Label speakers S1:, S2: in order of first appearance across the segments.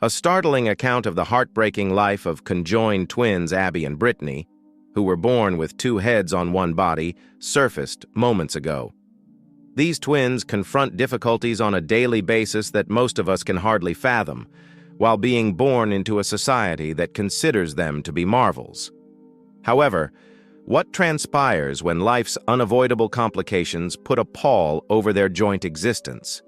S1: A startling account of the heartbreaking life of conjoined twins Abby and Brittany, who were born with two heads on one body, surfaced moments ago. These twins confront difficulties on a daily basis that most of us can hardly fathom, while being born into a society that considers them to be marvels. However, what transpires when life's unavoidable complications put a pall over their joint existence?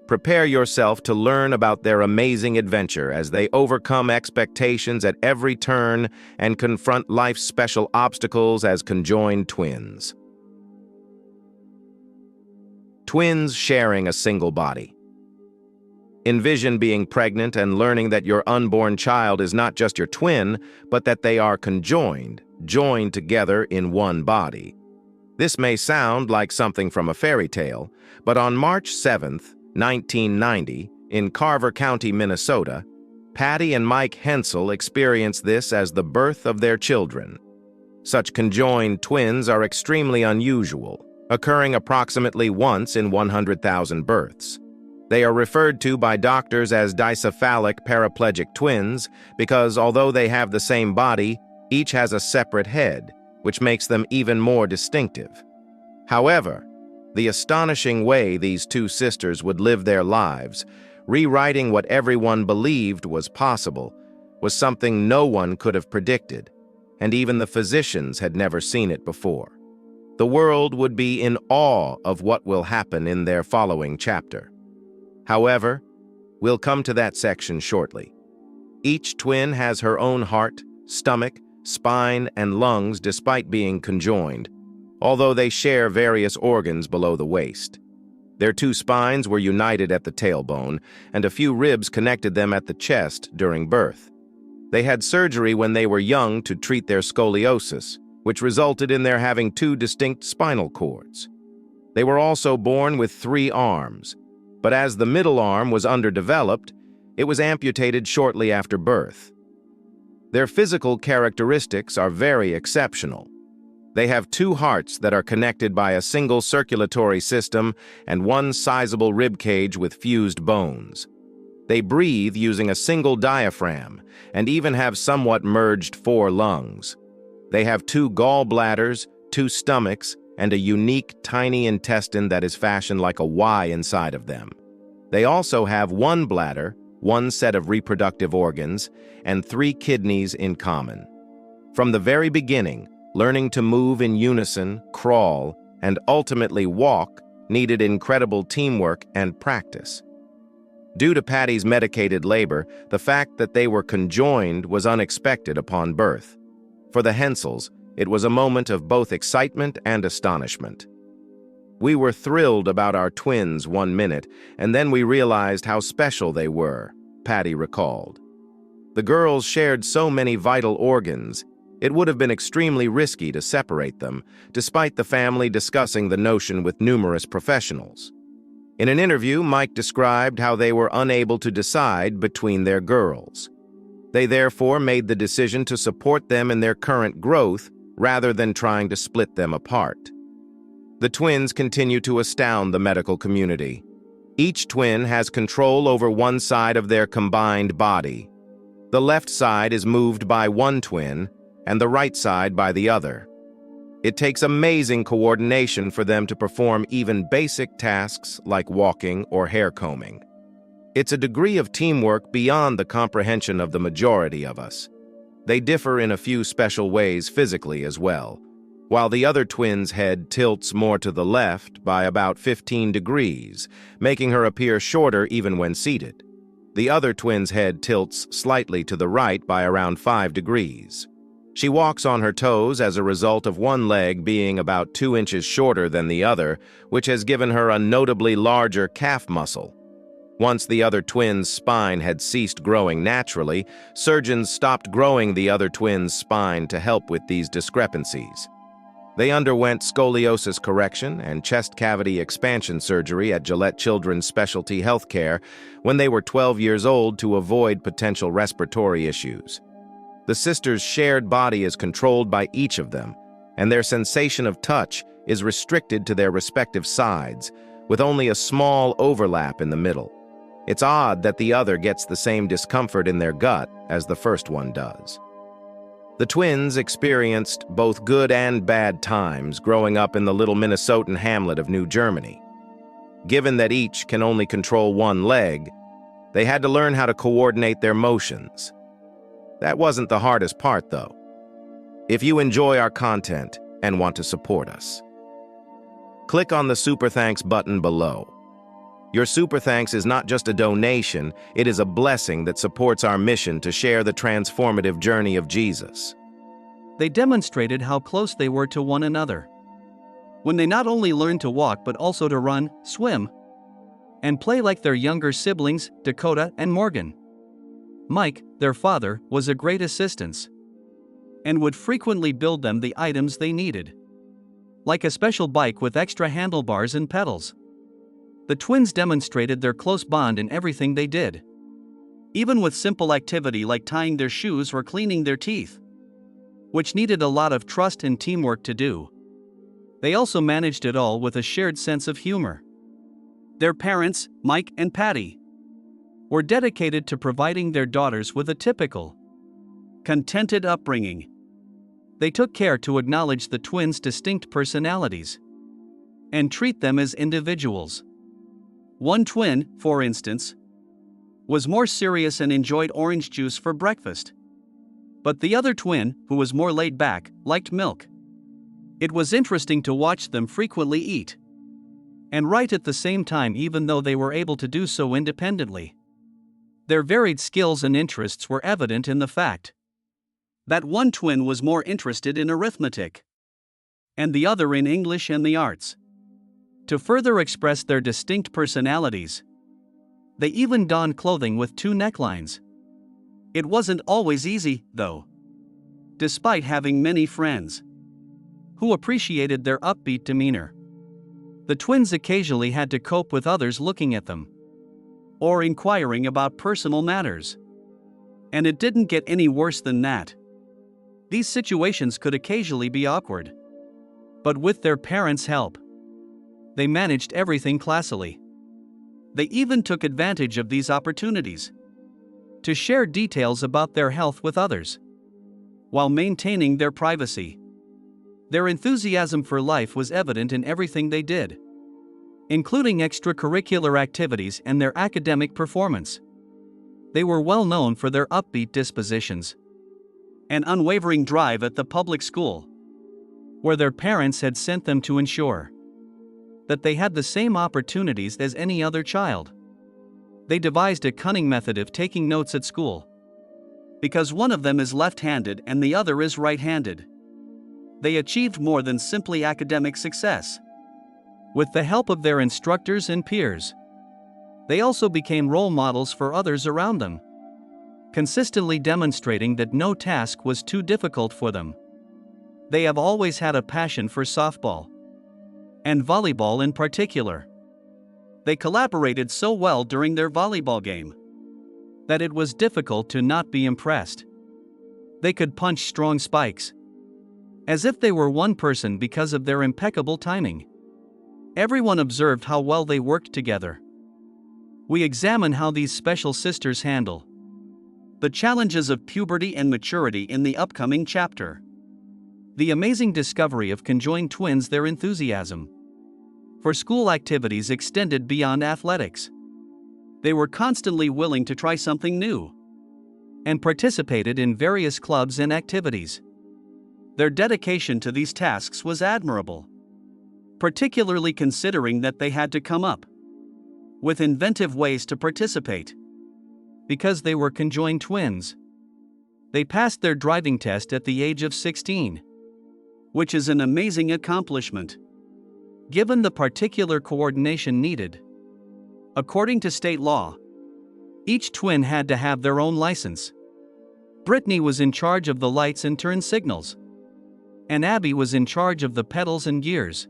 S1: Prepare yourself to learn about their amazing adventure as they overcome expectations at every turn and confront life's special obstacles as conjoined twins. Twins sharing a single body. Envision being pregnant and learning that your unborn child is not just your twin, but that they are conjoined, joined together in one body. This may sound like something from a fairy tale, but on March 7th, 1990, in Carver County, Minnesota, Patty and Mike Hensel experienced this as the birth of their children. Such conjoined twins are extremely unusual, occurring approximately once in 100,000 births. They are referred to by doctors as dicephalic paraplegic twins because although they have the same body, each has a separate head, which makes them even more distinctive. However, the astonishing way these two sisters would live their lives, rewriting what everyone believed was possible, was something no one could have predicted, and even the physicians had never seen it before. The world would be in awe of what will happen in their following chapter. However, we'll come to that section shortly. Each twin has her own heart, stomach, spine, and lungs despite being conjoined, although they share various organs below the waist. Their two spines were united at the tailbone, and a few ribs connected them at the chest during birth. They had surgery when they were young to treat their scoliosis, which resulted in their having two distinct spinal cords. They were also born with 3 arms, but as the middle arm was underdeveloped, it was amputated shortly after birth. Their physical characteristics are very exceptional. They have 2 hearts that are connected by a single circulatory system and 1 sizable rib cage with fused bones. They breathe using a single diaphragm and even have somewhat merged 4 lungs. They have 2 gallbladders, 2 stomachs, and a unique tiny intestine that is fashioned like a Y inside of them. They also have 1 bladder, 1 set of reproductive organs, and 3 kidneys in common. From the very beginning, learning to move in unison, crawl, and ultimately walk needed incredible teamwork and practice. Due to Patty's medicated labor, the fact that they were conjoined was unexpected upon birth. For the Hensels, it was a moment of both excitement and astonishment. We were thrilled about our twins 1 minute, and then we realized how special they were, Patty recalled. The girls shared so many vital organs, it would have been extremely risky to separate them, despite the family discussing the notion with numerous professionals. In an interview, Mike described how they were unable to decide between their girls. They therefore made the decision to support them in their current growth rather than trying to split them apart. The twins continue to astound the medical community. Each twin has control over one side of their combined body. The left side is moved by one twin, and the right side by the other. It takes amazing coordination for them to perform even basic tasks like walking or hair combing. It's a degree of teamwork beyond the comprehension of the majority of us. They differ in a few special ways physically as well. While the other twin's head tilts more to the left by about 15 degrees, making her appear shorter even when seated. The other twin's head tilts slightly to the right by around 5 degrees. She walks on her toes as a result of one leg being about 2 inches shorter than the other, which has given her a notably larger calf muscle. Once the other twin's spine had ceased growing naturally, surgeons stopped growing the other twin's spine to help with these discrepancies. They underwent scoliosis correction and chest cavity expansion surgery at Gillette Children's Specialty Healthcare when they were 12 years old to avoid potential respiratory issues. The sisters' shared body is controlled by each of them, and their sensation of touch is restricted to their respective sides, with only a small overlap in the middle. It's odd that the other gets the same discomfort in their gut as the first one does. The twins experienced both good and bad times growing up in the little Minnesotan hamlet of New Germany. Given that each can only control one leg, they had to learn how to coordinate their motions. That wasn't the hardest part, though. If you enjoy our content and want to support us, click on the Super Thanks button below. Your Super Thanks is not just a donation, it is a blessing that supports our mission to share the transformative journey of Jesus.
S2: They demonstrated how close they were to one another, when they not only learned to walk but also to run, swim, and play like their younger siblings, Dakota and Morgan. Mike, their father, was a great assistance and would frequently build them the items they needed, like a special bike with extra handlebars and pedals. The twins demonstrated their close bond in everything they did, even with simple activity like tying their shoes or cleaning their teeth, which needed a lot of trust and teamwork to do. They also managed it all with a shared sense of humor. Their parents, Mike and Patty, were dedicated to providing their daughters with a typical, contented upbringing. They took care to acknowledge the twins' distinct personalities and treat them as individuals. One twin, for instance, was more serious and enjoyed orange juice for breakfast. But the other twin, who was more laid back, liked milk. It was interesting to watch them frequently eat and write at the same time, even though they were able to do so independently. Their varied skills and interests were evident in the fact that one twin was more interested in arithmetic and the other in English and the arts. To further express their distinct personalities, they even donned clothing with two necklines. It wasn't always easy, though. Despite having many friends who appreciated their upbeat demeanor, the twins occasionally had to cope with others looking at them or inquiring about personal matters. And it didn't get any worse than that. These situations could occasionally be awkward, but with their parents' help, they managed everything classily. They even took advantage of these opportunities to share details about their health with others, while maintaining their privacy. Their enthusiasm for life was evident in everything they did, including extracurricular activities and their academic performance. They were well known for their upbeat dispositions and unwavering drive at the public school, where their parents had sent them to ensure that they had the same opportunities as any other child. They devised a cunning method of taking notes at school. Because one of them is left-handed and the other is right-handed, they achieved more than simply academic success. With the help of their instructors and peers, they also became role models for others around them, consistently demonstrating that no task was too difficult for them. They have always had a passion for softball, and volleyball in particular. They collaborated so well during their volleyball game that it was difficult to not be impressed. They could punch strong spikes, as if they were one person because of their impeccable timing. Everyone observed how well they worked together. We examine how these special sisters handle the challenges of puberty and maturity in the upcoming chapter. The amazing discovery of conjoined twins, their enthusiasm for school activities extended beyond athletics. They were constantly willing to try something new and participated in various clubs and activities. Their dedication to these tasks was admirable, particularly considering that they had to come up with inventive ways to participate. Because they were conjoined twins, they passed their driving test at the age of 16, which is an amazing accomplishment, given the particular coordination needed. According to state law, each twin had to have their own license. Brittany was in charge of the lights and turn signals, and Abby was in charge of the pedals and gears.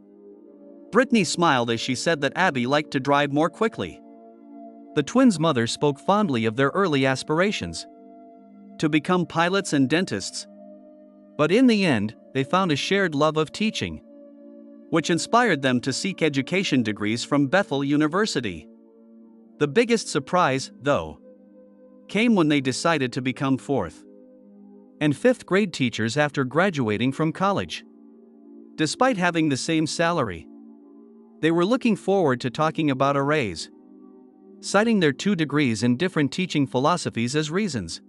S2: Brittany smiled as she said that Abby liked to drive more quickly. The twins' mother spoke fondly of their early aspirations to become pilots and dentists. But in the end, they found a shared love of teaching, which inspired them to seek education degrees from Bethel University. The biggest surprise, though, came when they decided to become fourth and fifth grade teachers after graduating from college. Despite having the same salary, they were looking forward to talking about a raise, citing their 2 degrees in different teaching philosophies as reasons.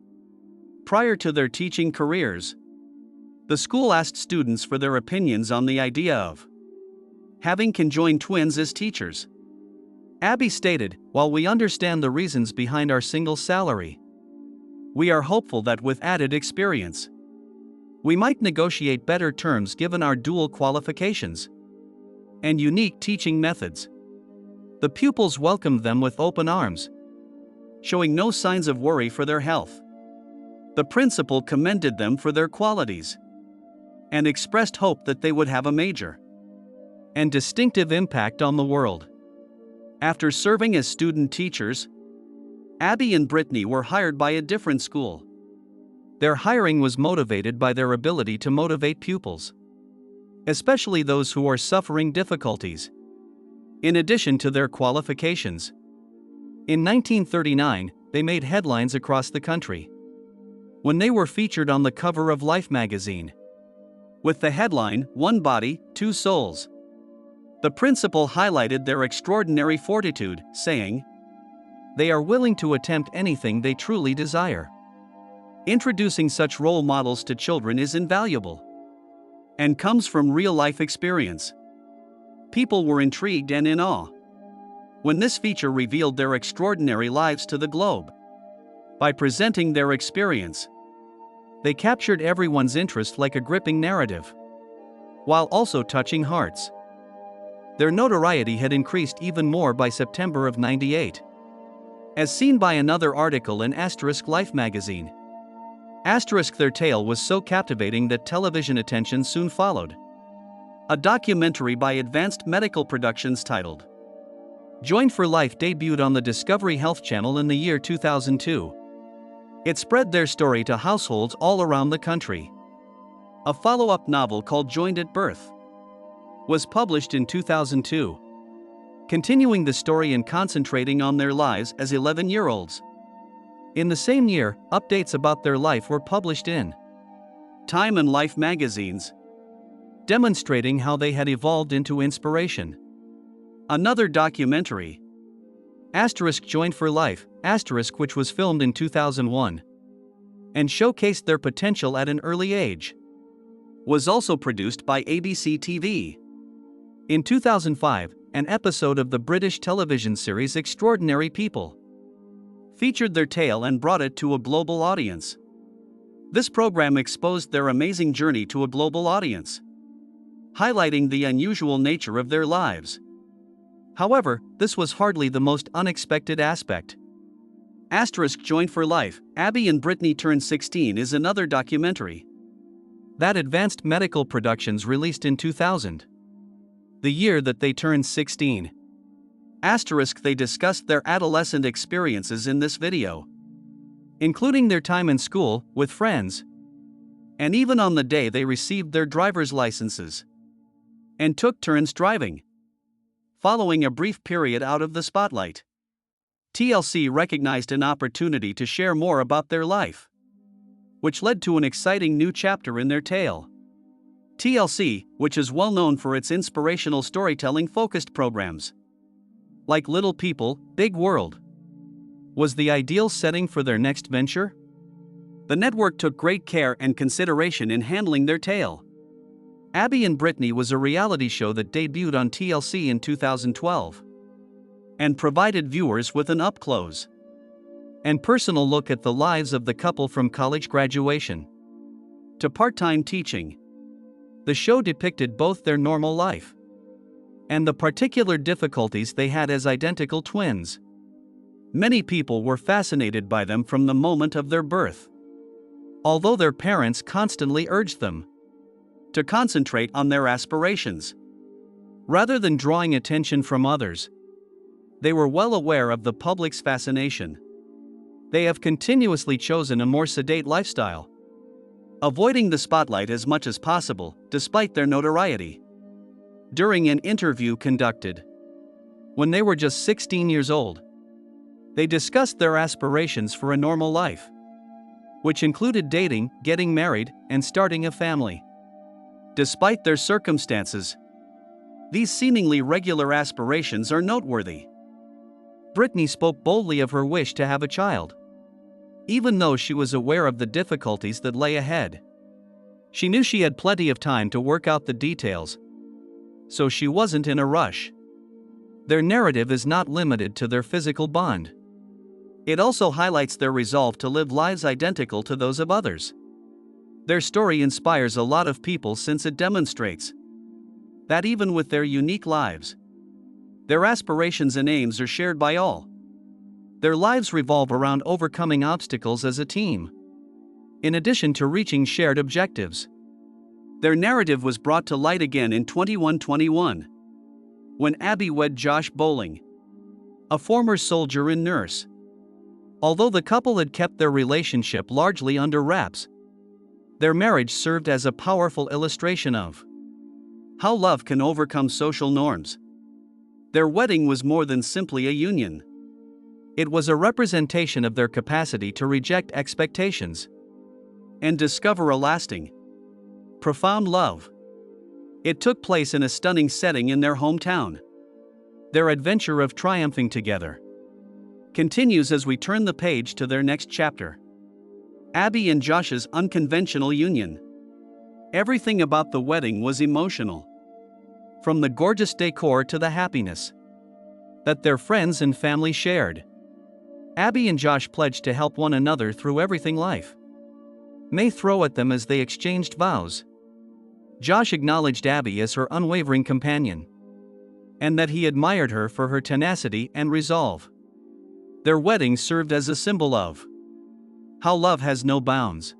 S2: Prior to their teaching careers, the school asked students for their opinions on the idea of having conjoined twins as teachers. Abby stated, "While we understand the reasons behind our single salary, we are hopeful that with added experience, we might negotiate better terms given our dual qualifications and unique teaching methods." The pupils welcomed them with open arms, showing no signs of worry for their health. The principal commended them for their qualities and expressed hope that they would have a major and distinctive impact on the world. After serving as student teachers, Abby and Brittany were hired by a different school. Their hiring was motivated by their ability to motivate pupils, especially those who are suffering difficulties, in addition to their qualifications. In 1939, they made headlines across the country when they were featured on the cover of Life magazine with the headline, "One Body, Two Souls." The principal highlighted their extraordinary fortitude, saying, "They are willing to attempt anything they truly desire." Introducing such role models to children is invaluable and comes from real-life experience. People were intrigued and in awe when this feature revealed their extraordinary lives to the globe. By presenting their experience, they captured everyone's interest like a gripping narrative, while also touching hearts. Their notoriety had increased even more by September of '98. As seen by another article in Life magazine. Their tale was so captivating that television attention soon followed. A documentary by Advanced Medical Productions titled Joined for Life debuted on the Discovery Health Channel in the year 2002. It spread their story to households all around the country. A follow-up novel called Joined at Birth was published in 2002, continuing the story and concentrating on their lives as 11-year-olds. In the same year, updates about their life were published in Time and Life magazines, demonstrating how they had evolved into inspiration. Another documentary, Joined for Life, which was filmed in 2001 and showcased their potential at an early age, was also produced by ABC TV. In 2005, an episode of the British television series Extraordinary People featured their tale and brought it to a global audience. This program exposed their amazing journey to a global audience, highlighting the unusual nature of their lives. However, this was hardly the most unexpected aspect. Joined for Life, Abby and Brittany Turned 16 is another documentary that Advanced Medical Productions released in 2000. The year that they turned 16. They discussed their adolescent experiences in this video, including their time in school, with friends, and even on the day they received their driver's licenses and took turns driving. Following a brief period out of the spotlight, TLC recognized an opportunity to share more about their life, which led to an exciting new chapter in their tale. TLC, which is well known for its inspirational storytelling-focused programs like Little People, Big World, was the ideal setting for their next venture. The network took great care and consideration in handling their tale. Abby and Brittany was a reality show that debuted on TLC in 2012 and provided viewers with an up-close and personal look at the lives of the couple from college graduation to part-time teaching. The show depicted both their normal life and the particular difficulties they had as identical twins. Many people were fascinated by them from the moment of their birth, although their parents constantly urged them to concentrate on their aspirations rather than drawing attention from others. They were well aware of the public's fascination. They have continuously chosen a more sedate lifestyle, avoiding the spotlight as much as possible, despite their notoriety. During an interview conducted when they were just 16 years old, They discussed their aspirations for a normal life, which included dating, getting married, and starting a family. Despite their circumstances, these seemingly regular aspirations are noteworthy. Brittany spoke boldly of her wish to have a child, even though she was aware of the difficulties that lay ahead. She knew she had plenty of time to work out the details, so she wasn't in a rush. Their narrative is not limited to their physical bond. It also highlights their resolve to live lives identical to those of others. Their story inspires a lot of people since it demonstrates that even with their unique lives, their aspirations and aims are shared by all. Their lives revolve around overcoming obstacles as a team, in addition to reaching shared objectives. Their narrative was brought to light again in 2121, when Abby wed Josh Bowling, a former soldier and nurse. Although the couple had kept their relationship largely under wraps, their marriage served as a powerful illustration of how love can overcome social norms. Their wedding was more than simply a union. It was a representation of their capacity to reject expectations and discover a lasting, profound love. It took place in a stunning setting in their hometown. Their adventure of triumphing together continues as we turn the page to their next chapter. Abby and Josh's unconventional union. Everything about the wedding was emotional. From the gorgeous decor to the happiness that their friends and family shared. Abby and Josh pledged to help one another through everything life may throw at them as they exchanged vows. Josh acknowledged Abby as her unwavering companion, and that he admired her for her tenacity and resolve. Their wedding served as a symbol of how love has no bounds,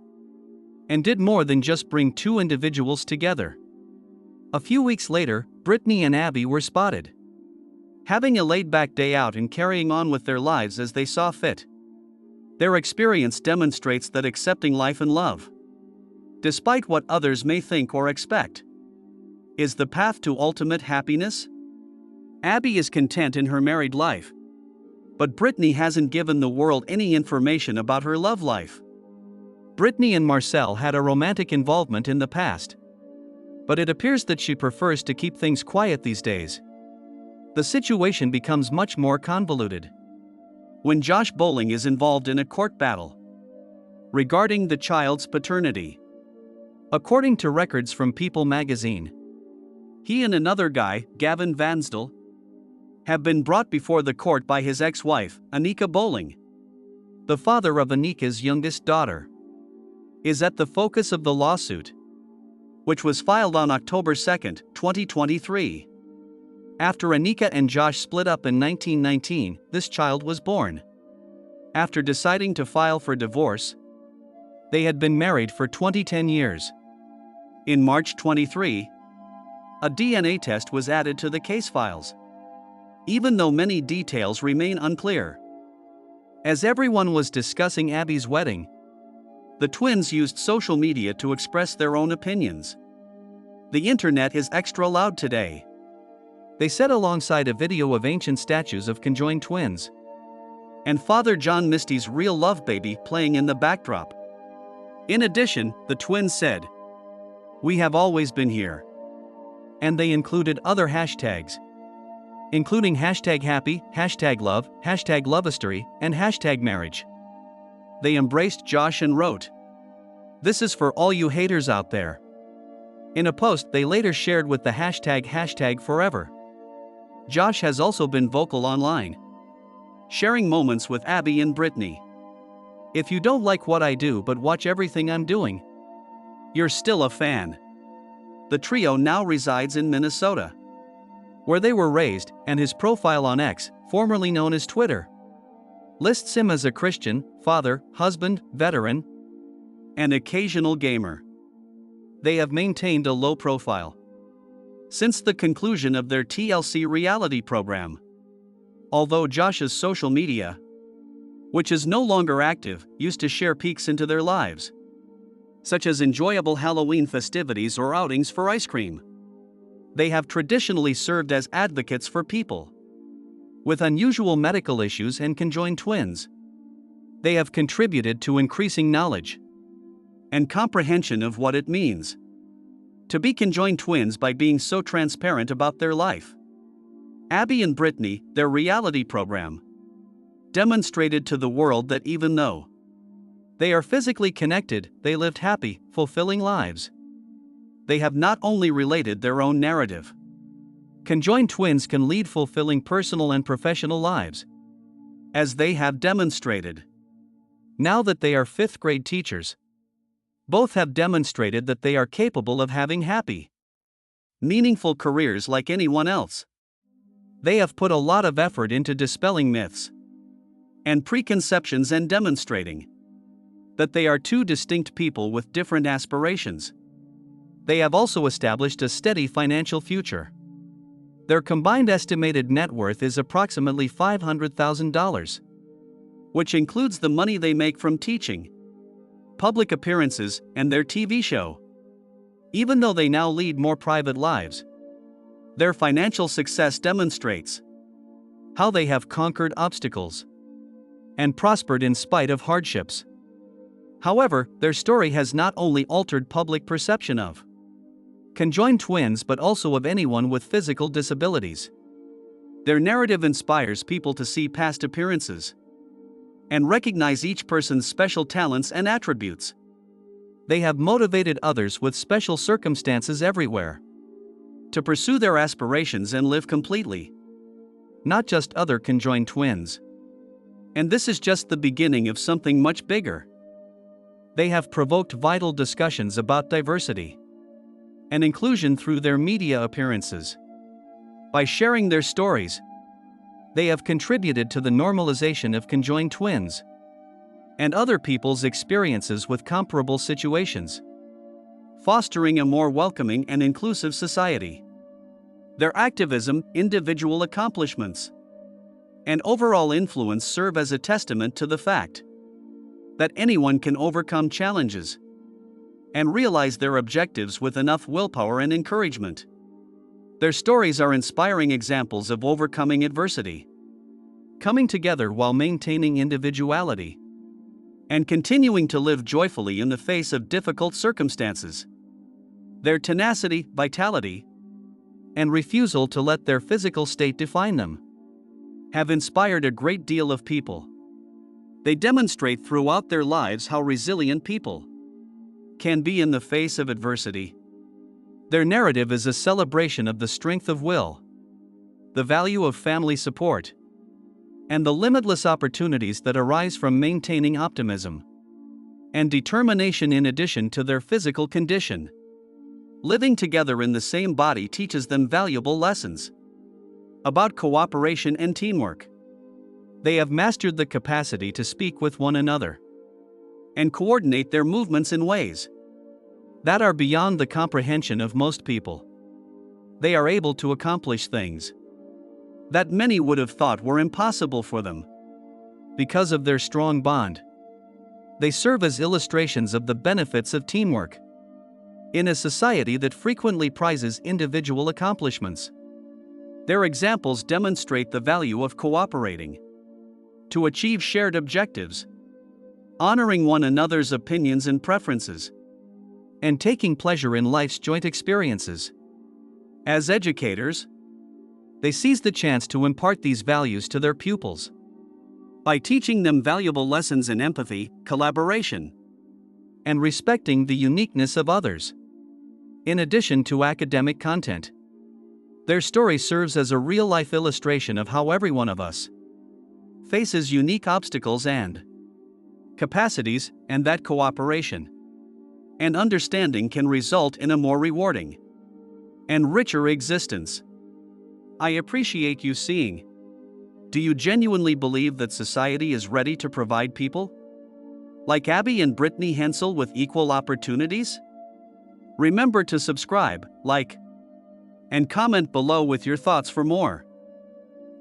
S2: and did more than just bring two individuals together. A few weeks later, Brittany and Abby were spotted having a laid-back day out and carrying on with their lives as they saw fit. Their experience demonstrates that accepting life and love, despite what others may think or expect, is the path to ultimate happiness. Abby is content in her married life, but Brittany hasn't given the world any information about her love life. Brittany and Marcel had a romantic involvement in the past, but it appears that she prefers to keep things quiet these days. The situation becomes much more convoluted when Josh Bowling is involved in a court battle regarding the child's paternity. According to records from People magazine, he and another guy, Gavin Vansdell, have been brought before the court by his ex-wife, Anika Bowling. The father of Anika's youngest daughter is at the focus of the lawsuit, which was filed on October 2, 2023. After Anika and Josh split up in 1919, this child was born. After deciding to file for divorce, they had been married for 10 years. In March 23, a DNA test was added to the case files, even though many details remain unclear. As everyone was discussing Abby's wedding, the twins used social media to express their own opinions. The internet is extra loud today, they said alongside a video of ancient statues of conjoined twins and Father John Misty's real love baby playing in the backdrop. In addition, the twins said, "We have always been here." And they included other hashtags, including #happy, #love, #lovehistory, and #marriage. They embraced Josh and wrote, "This is for all you haters out there." In a post they later shared with the #forever. Josh has also been vocal online, sharing moments with Abby and Brittany. "If you don't like what I do but watch everything I'm doing, you're still a fan." The trio now resides in Minnesota, where they were raised, and his profile on X, formerly known as Twitter, lists him as a Christian, father, husband, veteran, and occasional gamer. They have maintained a low profile since the conclusion of their TLC reality program. Although Josh's social media, which is no longer active, used to share peeks into their lives, such as enjoyable Halloween festivities or outings for ice cream. They have traditionally served as advocates for people with unusual medical issues and conjoined twins. They have contributed to increasing knowledge and comprehension of what it means to be conjoined twins by being so transparent about their life. Abby and Brittany, their reality program, demonstrated to the world that even though they are physically connected, they lived happy, fulfilling lives. They have not only related their own narrative. Conjoined twins can lead fulfilling personal and professional lives, as they have demonstrated. Now that they are fifth-grade teachers, both have demonstrated that they are capable of having happy, meaningful careers like anyone else. They have put a lot of effort into dispelling myths and preconceptions and demonstrating that they are two distinct people with different aspirations. They have also established a steady financial future. Their combined estimated net worth is approximately $500,000, which includes the money they make from teaching, public appearances, and their TV show. Even though they now lead more private lives, their financial success demonstrates how they have conquered obstacles and prospered in spite of hardships. However, their story has not only altered public perception of conjoined twins but also of anyone with physical disabilities. Their narrative inspires people to see past appearances and recognize each person's special talents and attributes. They have motivated others with special circumstances everywhere to pursue their aspirations and live completely, not just other conjoined twins. And this is just the beginning of something much bigger. They have provoked vital discussions about diversity and inclusion through their media appearances. By sharing their stories, they have contributed to the normalization of conjoined twins and other people's experiences with comparable situations, fostering a more welcoming and inclusive society. Their activism, individual accomplishments, and overall influence serve as a testament to the fact that anyone can overcome challenges and realize their objectives with enough willpower and encouragement. Their stories are inspiring examples of overcoming adversity, coming together while maintaining individuality, and continuing to live joyfully in the face of difficult circumstances. Their tenacity, vitality, and refusal to let their physical state define them have inspired a great deal of people. They demonstrate throughout their lives how resilient people can be in the face of adversity. Their narrative is a celebration of the strength of will, the value of family support, and the limitless opportunities that arise from maintaining optimism and determination in addition to their physical condition. Living together in the same body teaches them valuable lessons about cooperation and teamwork. They have mastered the capacity to speak with one another and coordinate their movements in ways that are beyond the comprehension of most people. They are able to accomplish things that many would have thought were impossible for them because of their strong bond. They serve as illustrations of the benefits of teamwork in a society that frequently prizes individual accomplishments. Their examples demonstrate the value of cooperating to achieve shared objectives, honoring one another's opinions and preferences, and taking pleasure in life's joint experiences. As educators, they seize the chance to impart these values to their pupils by teaching them valuable lessons in empathy, collaboration, and respecting the uniqueness of others. In addition to academic content, their story serves as a real-life illustration of how every one of us faces unique obstacles and capacities, and that cooperation and understanding can result in a more rewarding and richer existence. I appreciate you seeing. Do you genuinely believe that society is ready to provide people like Abby and Brittany Hensel with equal opportunities? Remember to subscribe, like, and comment below with your thoughts for more.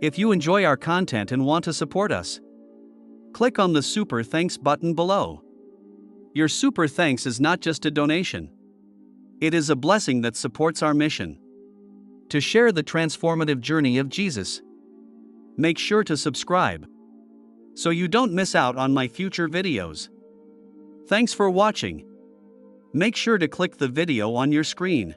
S2: If you enjoy our content and want to support us, click on the Super Thanks button below. Your super thanks is not just a donation. It is a blessing that supports our mission to share the transformative journey of Jesus. Make sure to subscribe so you don't miss out on my future videos. Thanks for watching. Make sure to click the video on your screen.